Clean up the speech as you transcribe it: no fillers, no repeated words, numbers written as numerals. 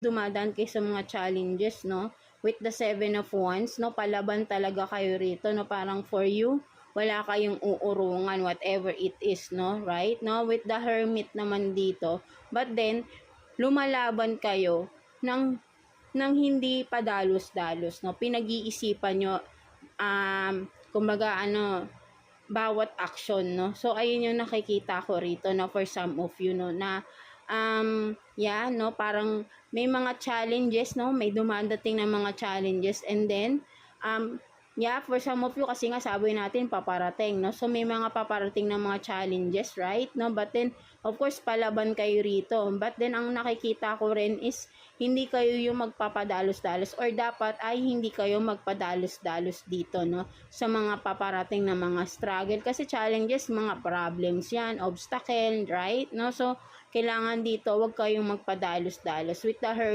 dumadaan kayo sa mga challenges, no? With the 7 of Wands, no? Palaban talaga kayo rito, no? Parang for you, wala kayong uurungan, whatever it is, no? Right? No? With the Hermit naman dito. But then, lumalaban kayo ng hindi padalos-dalos, no? Pinag-iisipan nyo, kumbaga, bawat action, no? So, ayun yung nakikita ko rito, no? For some of you, no? Na, no? Parang may mga challenges, no? May dumadating na mga challenges, and then, for some of you, kasi nga sabi natin, paparating, no? So, may mga paparating na mga challenges, right? No? But then, of course, palaban kayo rito. But then, ang nakikita ko rin is, hindi kayo yung magpapadalos-dalos, or dapat ay hindi kayo magpadalos-dalos dito, no? Sa mga paparating na mga struggle. Kasi challenges, mga problems yan, obstacle, right? No? So, kailangan dito, wag kayong magpadalos-dalos. With the